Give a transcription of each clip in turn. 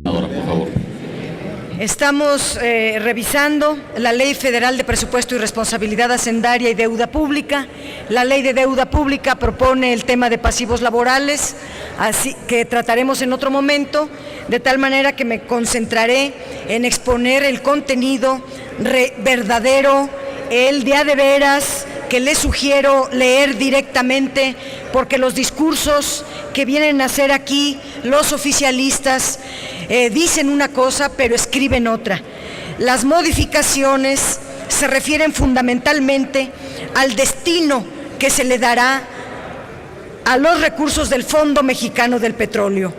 Ahora, por favor. Estamos revisando la Ley Federal de Presupuesto y Responsabilidad Hacendaria y Deuda Pública. La Ley de Deuda Pública propone el tema de pasivos laborales, así que trataremos en otro momento, de tal manera que me concentraré en exponer el contenido verdadero, el de a de veras, que les sugiero leer directamente, porque los discursos que vienen a hacer aquí los oficialistas dicen una cosa pero escriben otra. Las modificaciones se refieren fundamentalmente al destino que se le dará a los recursos del Fondo Mexicano del Petróleo.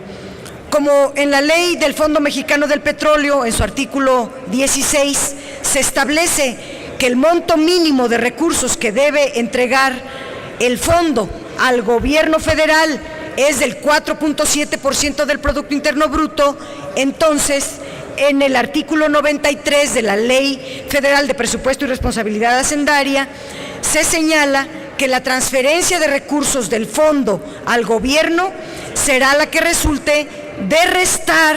Como en la ley del Fondo Mexicano del Petróleo, en su artículo 16, se establece que el monto mínimo de recursos que debe entregar el fondo al gobierno federal es del 4.7% del Producto Interno Bruto, entonces en el artículo 93 de la Ley Federal de Presupuesto y Responsabilidad Hacendaria se señala que la transferencia de recursos del fondo al gobierno será la que resulte de restar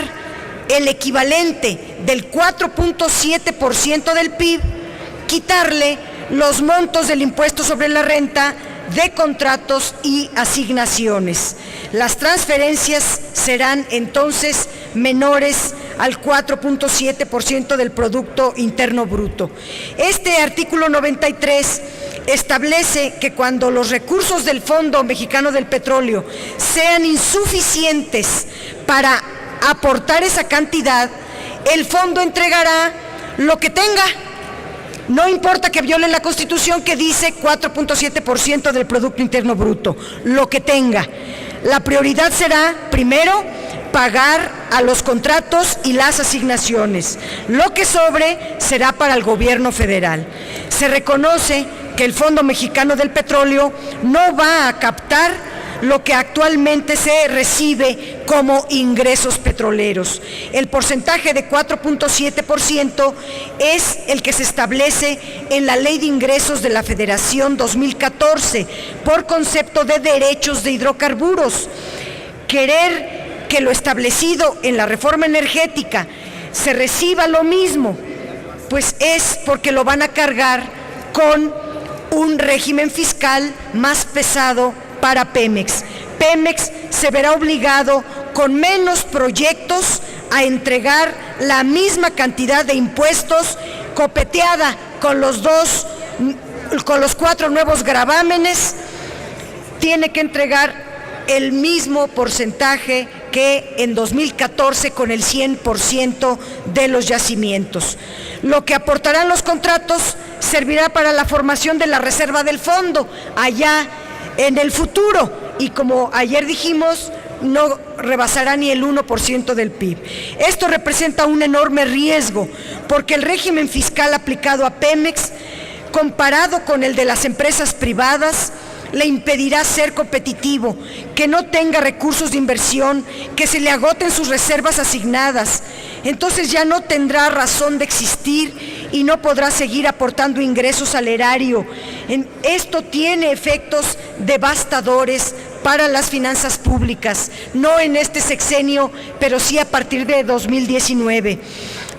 el equivalente del 4.7% del PIB, quitarle los montos del impuesto sobre la renta, de contratos y asignaciones. Las transferencias serán entonces menores al 4.7% del Producto Interno Bruto. Este artículo 93 establece que cuando los recursos del Fondo Mexicano del Petróleo sean insuficientes para aportar esa cantidad, el fondo entregará lo que tenga. No importa que violen la Constitución, que dice 4.7% del Producto Interno Bruto, lo que tenga. La prioridad será, primero, pagar a los contratos y las asignaciones. Lo que sobre será para el gobierno federal. Se reconoce que el Fondo Mexicano del Petróleo no va a captar lo que actualmente se recibe como ingresos petroleros. El porcentaje de 4.7% es el que se establece en la Ley de Ingresos de la Federación 2014 por concepto de derechos de hidrocarburos. Querer que lo establecido en la reforma energética se reciba lo mismo, pues es porque lo van a cargar con un régimen fiscal más pesado para Pemex. Pemex se verá obligado con menos proyectos a entregar la misma cantidad de impuestos, copeteada con los 4 nuevos gravámenes, tiene que entregar el mismo porcentaje que en 2014 con el 100% de los yacimientos. Lo que aportarán los contratos servirá para la formación de la reserva del fondo allá en el futuro, y como ayer dijimos, no rebasará ni el 1% del PIB. Esto representa un enorme riesgo, porque el régimen fiscal aplicado a Pemex, comparado con el de las empresas privadas, le impedirá ser competitivo, que no tenga recursos de inversión, que se le agoten sus reservas asignadas. Entonces ya no tendrá razón de existir y no podrá seguir aportando ingresos al erario. Esto tiene efectos devastadores para las finanzas públicas, no en este sexenio, pero sí a partir de 2019.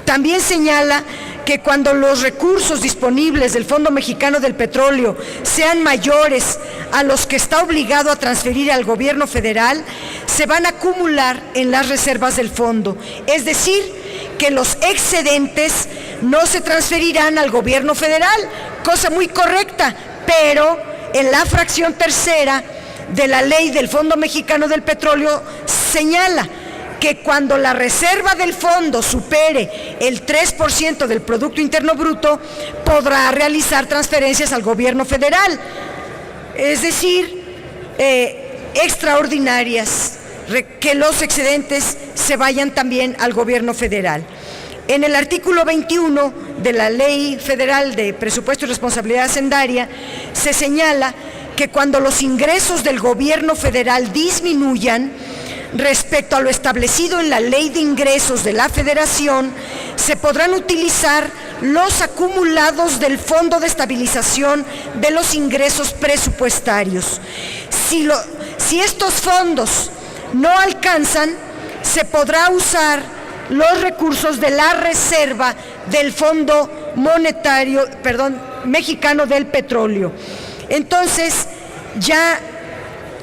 También señala que cuando los recursos disponibles del Fondo Mexicano del Petróleo sean mayores a los que está obligado a transferir al gobierno federal, se van a acumular en las reservas del fondo. Es decir, que los excedentes no se transferirán al gobierno federal, cosa muy correcta, pero en la fracción tercera de la ley del Fondo Mexicano del Petróleo señala que cuando la reserva del fondo supere el 3% del Producto Interno Bruto, podrá realizar transferencias al gobierno federal, es decir, extraordinarias, que los excedentes se vayan también al gobierno federal. En el artículo 21 de la Ley Federal de Presupuesto y Responsabilidad Hacendaria se señala que cuando los ingresos del gobierno federal disminuyan respecto a lo establecido en la Ley de Ingresos de la Federación, se podrán utilizar los acumulados del Fondo de Estabilización de los Ingresos Presupuestarios. Si estos fondos no alcanzan, se podrá usar los recursos de la reserva del Fondo Mexicano del Petróleo. Entonces, ya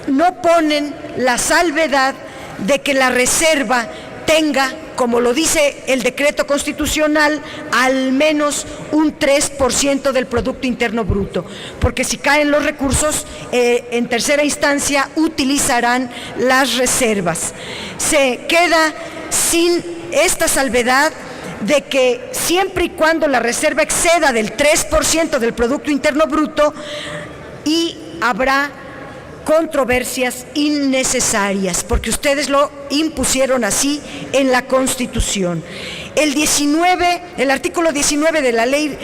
no ponen la salvedad de que la reserva tenga, como lo dice el decreto constitucional, al menos un 3% del Producto Interno Bruto, porque si caen los recursos, en tercera instancia utilizarán las reservas. Se queda sin esta salvedad de que siempre y cuando la reserva exceda del 3% del Producto Interno Bruto, y habrá controversias innecesarias, porque ustedes lo impusieron así en la Constitución. El artículo 19 de la Ley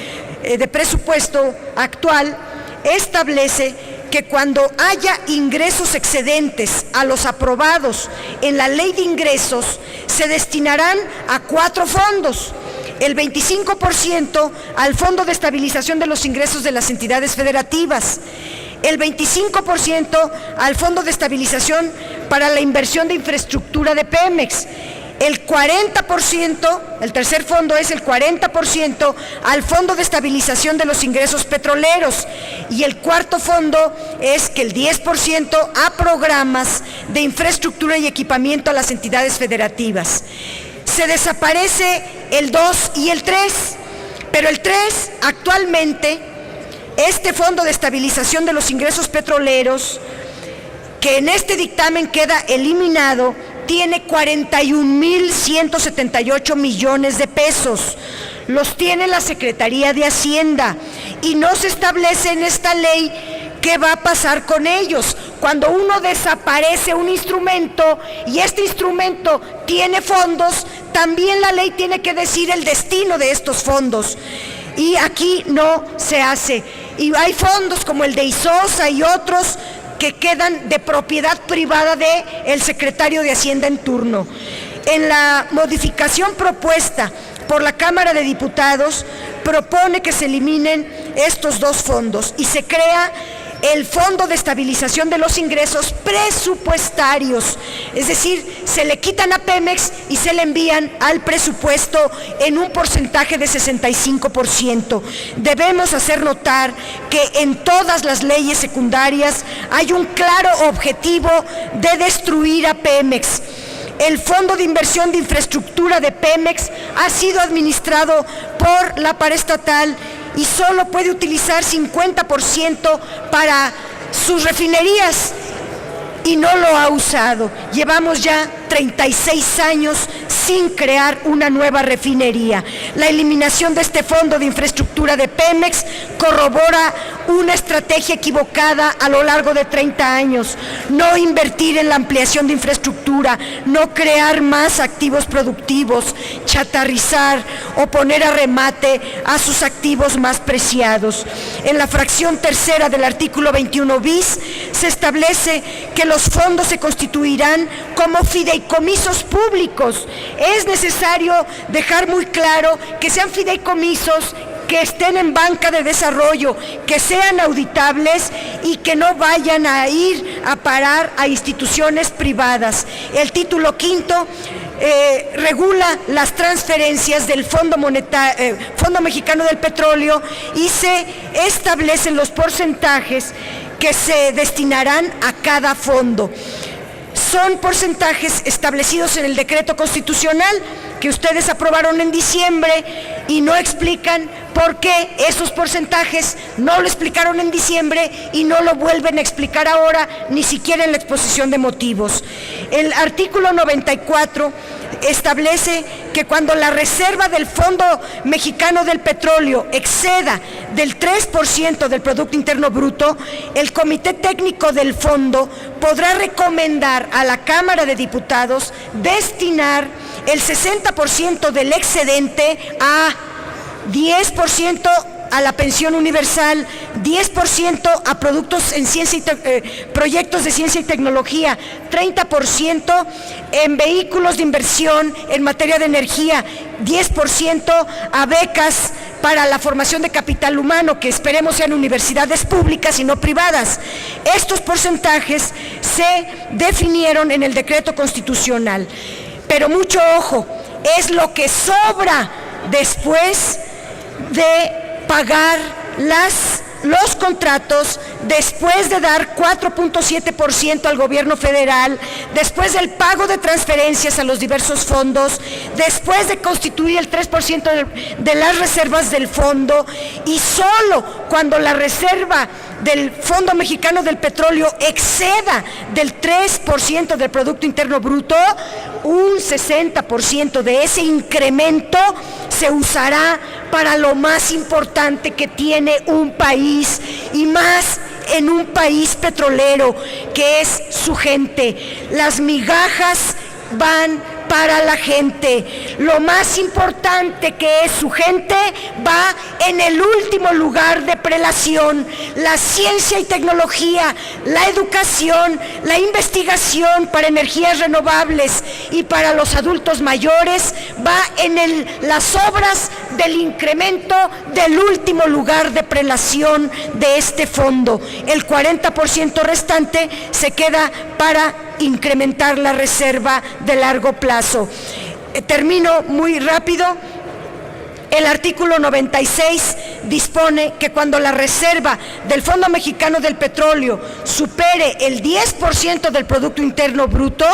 de Presupuesto actual establece que cuando haya ingresos excedentes a los aprobados en la Ley de Ingresos, se destinarán a 4 fondos. El 25% al Fondo de Estabilización de los Ingresos de las Entidades Federativas, el 25% al Fondo de Estabilización para la Inversión de Infraestructura de Pemex, el 40%, el tercer fondo es el 40% al Fondo de Estabilización de los Ingresos Petroleros, y el cuarto fondo es que el 10% a programas de infraestructura y equipamiento a las entidades federativas. Se desaparece el 2 y el 3, pero el 3 actualmente, este Fondo de Estabilización de los Ingresos Petroleros, que en este dictamen queda eliminado, tiene 41,178 millones de pesos. Los tiene la Secretaría de Hacienda y no se establece en esta ley qué va a pasar con ellos. Cuando uno desaparece un instrumento y este instrumento tiene fondos, también la ley tiene que decir el destino de estos fondos. Y aquí no se hace. Y hay fondos como el de ISOSA y otros que quedan de propiedad privada del secretario de Hacienda en turno. En la modificación propuesta por la Cámara de Diputados, propone que se eliminen estos 2 fondos y se crea el Fondo de Estabilización de los Ingresos Presupuestarios, es decir, se le quitan a Pemex y se le envían al presupuesto en un porcentaje de 65%. Debemos hacer notar que en todas las leyes secundarias hay un claro objetivo de destruir a Pemex. El Fondo de Inversión de Infraestructura de Pemex ha sido administrado por la paraestatal y solo puede utilizar 50% para sus refinerías y no lo ha usado. Llevamos ya 36 años sin crear una nueva refinería. La eliminación de este Fondo de Infraestructura de Pemex corrobora una estrategia equivocada a lo largo de 30 años. No invertir en la ampliación de infraestructura, no crear más activos productivos, chatarrizar o poner a remate a sus activos más preciados. En la fracción tercera del artículo 21 bis se establece que los fondos se constituirán como fideicomisos públicos. Es necesario dejar muy claro que sean fideicomisos que estén en banca de desarrollo, que sean auditables y que no vayan a ir a parar a instituciones privadas. El título quinto regula las transferencias del Fondo Mexicano del Petróleo y se establecen los porcentajes que se destinarán a cada fondo. Son porcentajes establecidos en el decreto constitucional que ustedes aprobaron en diciembre y no explican por qué esos porcentajes no lo explicaron en diciembre y no lo vuelven a explicar ahora, ni siquiera en la exposición de motivos. El artículo 94 establece que cuando la reserva del Fondo Mexicano del Petróleo exceda del 3% del Producto Interno Bruto, el Comité Técnico del Fondo podrá recomendar a la Cámara de Diputados destinar el 60% del excedente a 10% a la pensión universal, 10% a productos en proyectos de ciencia y tecnología, 30% en vehículos de inversión en materia de energía, 10% a becas para la formación de capital humano, que esperemos sean universidades públicas y no privadas. Estos porcentajes se definieron en el decreto constitucional. pero mucho ojo, es lo que sobra después de pagar los contratos, después de dar 4.7% al gobierno federal, después del pago de transferencias a los diversos fondos, después de constituir el 3% de las reservas del fondo, y solo cuando la reserva del Fondo Mexicano del Petróleo exceda del 3% del Producto Interno Bruto, un 60% de ese incremento se usará para lo más importante que tiene un país, y más en un país petrolero, que es su gente. Las migajas van para la gente. Lo más importante, que es su gente, va en el último lugar de prelación. La ciencia y tecnología, la educación, la investigación para energías renovables y para los adultos mayores va en las obras del incremento del último lugar de prelación de este fondo. El 40% restante se queda para incrementar la reserva de largo plazo. Termino muy rápido. El artículo 96 dispone que cuando la reserva del Fondo Mexicano del Petróleo supere el 10% del Producto Interno Bruto,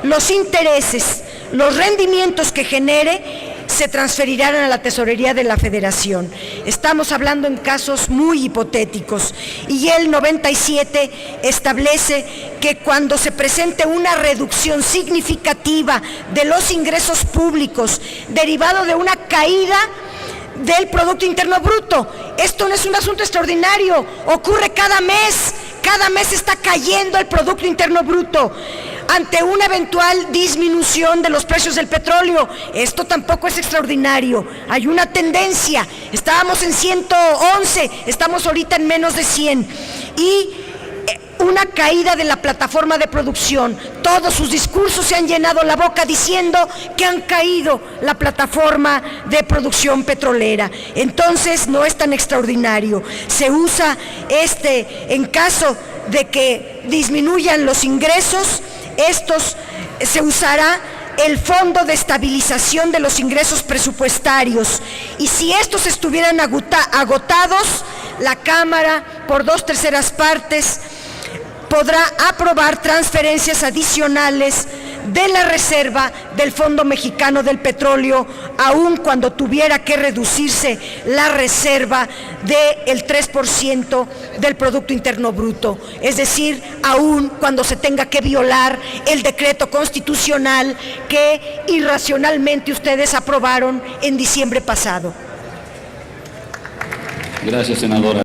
los intereses, los rendimientos que genere, se transferirán a la tesorería de la Federación. Estamos hablando en casos muy hipotéticos, y el 97 establece que cuando se presente una reducción significativa de los ingresos públicos derivado de una caída del Producto Interno Bruto, esto no es un asunto extraordinario, ocurre cada mes está cayendo el Producto Interno Bruto. Ante una eventual disminución de los precios del petróleo, esto tampoco es extraordinario, hay una tendencia. Estábamos en 111, estamos ahorita en menos de 100, y una caída de la plataforma de producción. Todos sus discursos se han llenado la boca diciendo que han caído la plataforma de producción petrolera. Entonces no es tan extraordinario. Se usa en caso de que disminuyan los ingresos, se usará el Fondo de Estabilización de los Ingresos Presupuestarios, y si estos estuvieran agotados, la Cámara, por 2/3 partes, podrá aprobar transferencias adicionales de la reserva del Fondo Mexicano del Petróleo, aun cuando tuviera que reducirse la reserva del 3% del Producto Interno Bruto, es decir, aun cuando se tenga que violar el decreto constitucional que irracionalmente ustedes aprobaron en diciembre pasado. Gracias, senadora.